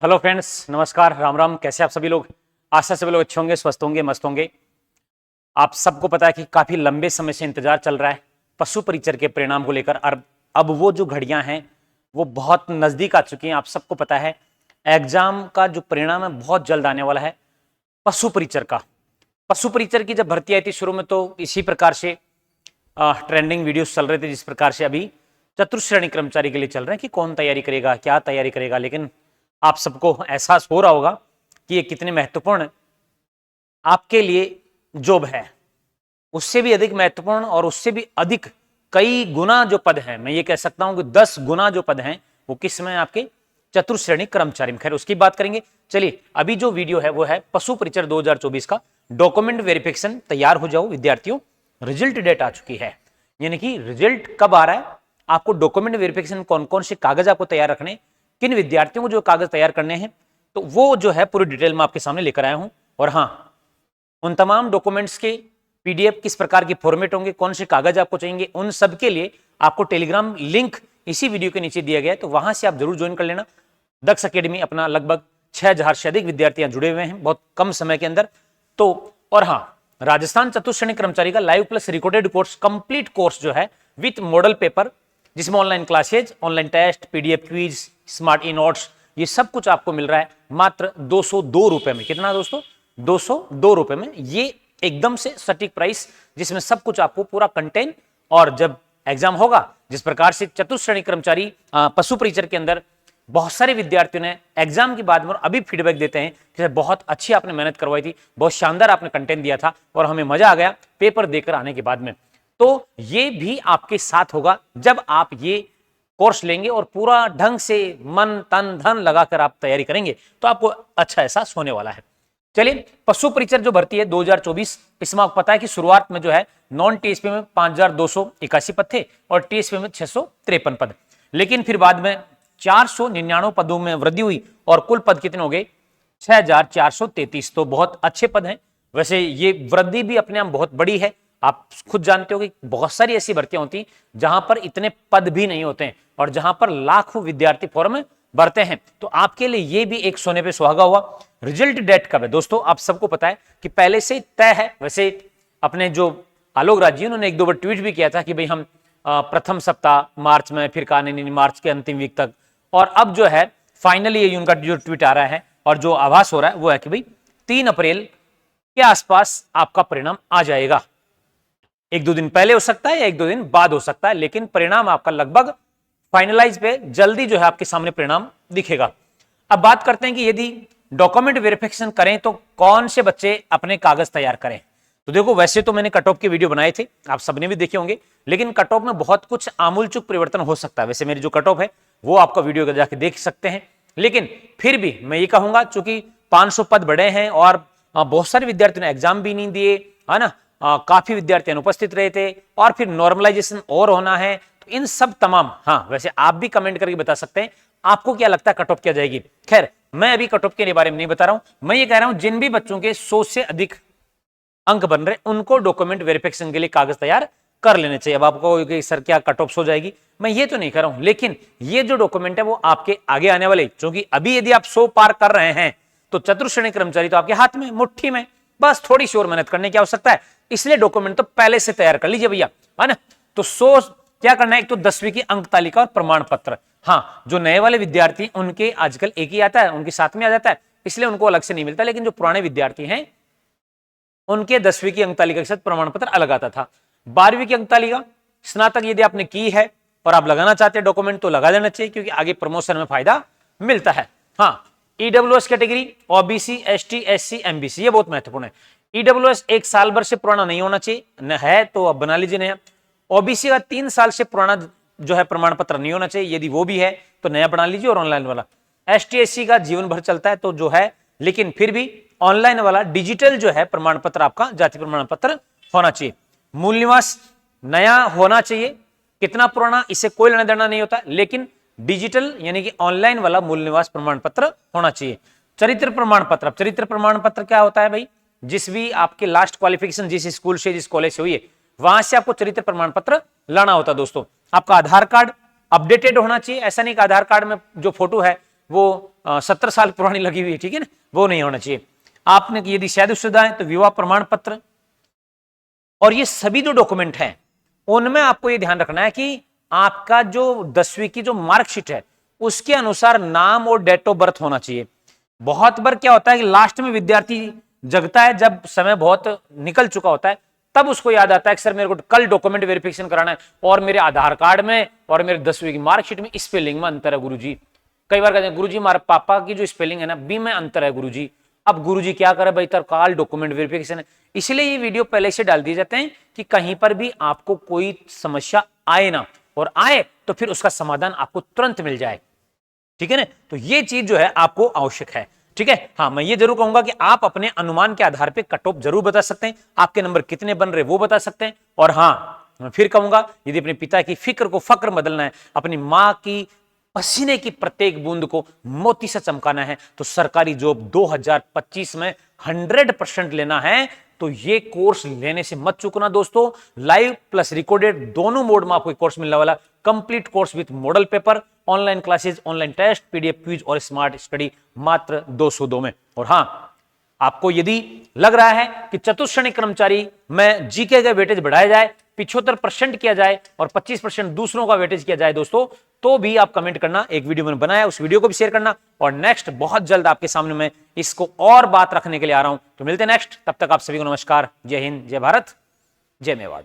Hello friends, नमस्कार, राम राम। कैसे आप सभी लोग? आशा सभी लोग अच्छे होंगे, स्वस्थ होंगे, मस्त होंगे। आप सबको पता है कि काफी लंबे समय से इंतजार चल रहा है पशु परिचर के परिणाम को लेकर। और अब वो जो घड़ियां हैं वो बहुत नजदीक आ चुकी हैं। आप सबको पता है एग्जाम का जो परिणाम है बहुत जल्द आने वाला है पशु परिचर का। पशु परिचर की जब भर्ती आई थी शुरू में तो इसी प्रकार से ट्रेंडिंग वीडियोस चल रहे थे जिस प्रकार से अभी चतुर्श्रेणी कर्मचारी के लिए चल रहे हैं कि कौन तैयारी करेगा, क्या तैयारी करेगा। लेकिन आप सबको एहसास हो रहा होगा कि ये कितने महत्वपूर्ण आपके लिए जॉब है। उससे भी अधिक महत्वपूर्ण और उससे भी अधिक कई गुना जो पद हैं, मैं ये कह सकता हूं कि 10 गुना जो पद हैं वो किस में? आपके चतुर्श्रेणी कर्मचारी में। खैर उसकी बात करेंगे। चलिए, अभी जो वीडियो है वो है पशु परिचर 2024 का डॉक्यूमेंट वेरिफिकेशन। तैयार हो जाओ विद्यार्थियों, रिजल्ट डेट आ चुकी है। यानी कि रिजल्ट कब आ रहा है, आपको डॉक्यूमेंट वेरिफिकेशन कौन कौन से कागज आपको तैयार रखने, किन विद्यार्थियों को जो कागज तैयार करने हैं, तो वो जो है पूरी डिटेल में आपके सामने लेकर आया हूं। और हाँ, उन तमाम डॉक्यूमेंट्स के पीडीएफ किस प्रकार के फॉर्मेट होंगे, कौन से कागज आपको चाहिए, उन सब के लिए आपको टेलीग्राम लिंक इसी वीडियो के नीचे दिया गया है, तो वहां से आप जरूर ज्वाइन कर लेना। दक्ष अकेडमी अपना लगभग 6000 से अधिक विद्यार्थी जुड़े हुए हैं बहुत कम समय के अंदर। तो और हाँ, राजस्थान चतुर्श्रेणी कर्मचारी का live plus recorded course, complete course जो है विथ मॉडल पेपर, जिसमें online classes, online test, PDF quiz, smart e notes, ये सब कुछ आपको मिल रहा है मात्र 202 रुपए में। कितना दोस्तों? 202 रुपए में। ये एकदम से सटीक प्राइस, जिसमें सब कुछ आपको पूरा कंटेंट, और जब एग्जाम होगा जिस प्रकार से चतुर्श्रेणी कर्मचारी पशु परिचर के अंदर बहुत सारे विद्यार्थियों ने एग्जाम के बाद में अभी फीडबैक देते हैं कि बहुत अच्छी आपने मेहनत करवाई थी, बहुत शानदार आपने कंटेंट दिया था और हमें मजा आ गया पेपर देकर आने के बाद में। तो ये भी आपके साथ होगा जब आप ये कोर्स लेंगे और पूरा ढंग से मन तन धन लगाकर आप तैयारी करेंगे तो आपको अच्छा एहसास होने वाला है। चलिए, पशु परिचर जो भर्ती है 2024, इसमें आपको पता है कि शुरुआत में जो है नॉन टीएसपी में 5281 पद थे और टीएसपी में 653 पद। लेकिन फिर बाद में 499 पदों में वृद्धि हुई और कुल पद कितने हो गए? 6433। तो बहुत अच्छे पद हैं। वैसे ये वृद्धि भी अपने आप बहुत बड़ी है। आप खुद जानते हो कि बहुत सारी ऐसी भर्तियां होती हैं जहां पर इतने पद भी नहीं होते हैं और जहां पर लाखों विद्यार्थी फॉर्म भरते हैं। तो आपके लिए ये भी एक सोने पे सुहागा हुआ। रिजल्ट डेट कब है दोस्तों? आप सबको पता है कि पहले से तय है। वैसे अपने जो आलोक राज जी, उन्होंने एक दो बार ट्वीट भी किया था कि भाई हम प्रथम सप्ताह मार्च में, फिर कहा नहीं मार्च के अंतिम वीक तक। और अब जो है फाइनली ये उनका जो ट्वीट आ रहा है और जो आभास हो रहा है वो है कि भाई 3 अप्रैल के आसपास आपका परिणाम आ जाएगा। एक दो दिन पहले हो सकता है या एक दो दिन बाद हो सकता है, लेकिन परिणाम आपका लगभग फाइनलाइज पे जल्दी जो है आपके सामने परिणाम दिखेगा। अब बात करते हैं कि यदि डॉक्यूमेंट वेरिफिकेशन करें तो कौन से बच्चे अपने कागज तैयार करें। तो देखो, वैसे तो मैंने कट ऑफ के वीडियो बनाए थे, आप सबने भी देखे होंगे, लेकिन कट ऑफ में बहुत कुछ आमूलचूक परिवर्तन हो सकता है। वैसे मेरी जो कट ऑफ है वो आपका वीडियो जाके देख सकते हैं, लेकिन फिर भी मैं ये कहूंगा चूंकि 500 पद बढ़े हैं और बहुत सारे विद्यार्थियों ने एग्जाम भी नहीं दिए, है ना, काफी विद्यार्थी अनुपस्थित रहे थे और फिर नॉर्मलाइजेशन और होना है, तो इन सब तमाम, हाँ वैसे आप भी कमेंट करके बता सकते हैं आपको क्या लगता है कट ऑफ क्या जाएगी। खैर, मैं अभी कट ऑफ के बारे में नहीं बता रहा हूं, मैं ये कह रहा हूं जिन भी बच्चों के 100 से अधिक अंक बन रहे उनको डॉक्यूमेंट वेरिफिकेशन के लिए कागज तैयार कर लेने चाहिए। अब आपको सर क्या कट ऑफ हो जाएगी, मैं ये तो नहीं कर रहा हूं, लेकिन ये जो डॉक्यूमेंट है वो आपके आगे आने वाले, क्योंकि अभी यदि आप 100 पार कर रहे हैं तो चतुर्श्रेणी कर्मचारी तो आपके हाथ में, मुट्ठी में, बस थोड़ी सी और मेहनत करने की आवश्यकता है। इसलिए डॉक्यूमेंट तो पहले से तैयार कर लीजिए भैया, है ना। तो 100 क्या करना है, एक तो 10वीं की अंक तालिका और प्रमाण पत्र। हाँ, जो नए वाले विद्यार्थी उनके आजकल एक ही आता है, उनके साथ में आ जाता है, इसलिए उनको अलग से नहीं मिलता। लेकिन जो पुराने विद्यार्थी हैं उनके 10वीं की अंक तालिका के साथ प्रमाण पत्र अलग आता था। 12वीं की अंक तालिका, स्नातक यदि आपने की है और आप लगाना चाहते हैं डॉक्यूमेंट तो लगा लेना चाहिए, क्योंकि आगे प्रमोशन में फायदा मिलता है। हाँ, EWS category, OBC, ST, SC, MBC, ये बहुत महत्वपूर्ण है। ईडब्ल्यूएस 1 साल भर से पुराना नहीं होना चाहिए, न है तो अब बना लीजिए नया। ओबीसी का 3 साल से पुराना जो है प्रमाण पत्र नहीं होना चाहिए, यदि वो भी है तो नया बना लीजिए और ऑनलाइन वाला। एसटी एससी का जीवन भर चलता है तो जो है, लेकिन फिर भी ऑनलाइन वाला डिजिटल जो है प्रमाण पत्र आपका जाति प्रमाण पत्र होना चाहिए। मूल निवास नया होना चाहिए, कितना पुराना इससे कोई लेना देना नहीं होता, लेकिन डिजिटल यानी कि ऑनलाइन वाला मूल निवास प्रमाण पत्र होना चाहिए। चरित्र प्रमाण पत्र, अब चरित्र प्रमाण पत्र क्या होता है भाई? जिस भी आपके लास्ट क्वालिफिकेशन जिस स्कूल से, जिस कॉलेज से हुई है, वहां से आपको चरित्र प्रमाण पत्र लाना होता है दोस्तों। आपका आधार कार्ड अपडेटेड होना चाहिए, ऐसा नहीं कि आधार कार्ड में जो फोटो है वो 70 साल पुरानी लगी हुई है, ठीक है ना, वो नहीं होना चाहिए। आपने यदि शादीशुदा है तो विवाह प्रमाण पत्र, और ये सभी जो डॉक्यूमेंट हैं उनमें आपको ये ध्यान रखना है कि आपका जो 10वीं की जो मार्कशीट है उसके अनुसार नाम और डेट ऑफ बर्थ होना चाहिए। बहुत बार क्या होता है कि लास्ट में विद्यार्थी जगता है, जब समय बहुत निकल चुका होता है, तब उसको याद आता है कि सर मेरे को कल डॉक्यूमेंट वेरिफिकेशन कराना है और मेरे आधार कार्ड में और मेरे 10वीं की मार्कशीट में स्पेलिंग में अंतर है गुरुजी। कई बार कहते हैं गुरुजी हमारे पापा की जो स्पेलिंग है ना बी में अंतर है गुरुजी। अब गुरुजी क्या करे भाई, तत्काल डॉक्यूमेंट वेरिफिकेशन है। इसलिए ये वीडियो पहले से डाल दिए जाते हैं कि कहीं पर भी आपको कोई समस्या आए ना, और आए तो फिर उसका समाधान आपको तुरंत मिल जाए, ठीक है ना। तो ये चीज जो है आपको आवश्यक है, ठीक है। हाँ, मैं ये जरूर कहूंगा कि आप अपने अनुमान के आधार पे कट ऑफ जरूर बता सकते हैं, आपके नंबर कितने बन रहे वो बता सकते हैं। और हाँ, मैं फिर कहूंगा यदि अपने पिता की फिक्र को फक्र बदलना है, अपनी मां की पसीने की प्रत्येक बूंद को मोती से चमकाना है, तो सरकारी जॉब 2025 में 100% लेना है, तो ये कोर्स लेने से मत चूकना दोस्तों। लाइव प्लस रिकॉर्डेड दोनों मोड में आपको कोर्स मिलने वाला, complete course with model paper, online classes, online test, PDF quiz और स्मार्ट स्टडी मात्र 202 में। और हाँ, आपको यदि लग रहा है कि चतुश्रेणी कर्मचारी में जीके का वेटेज बढ़ाया जाए, 75% किया जाए और 25% दूसरों का वेटेज किया जाए दोस्तों, तो भी आप कमेंट करना। एक वीडियो मैंने बनाया, उस वीडियो को भी शेयर करना, और नेक्स्ट बहुत जल्द आपके सामने मैं इसको और बात रखने के लिए आ रहा हूं। तो मिलते हैं नेक्स्ट, तब तक आप सभी को नमस्कार, जय हिंद, जय भारत, जय मेवाड़।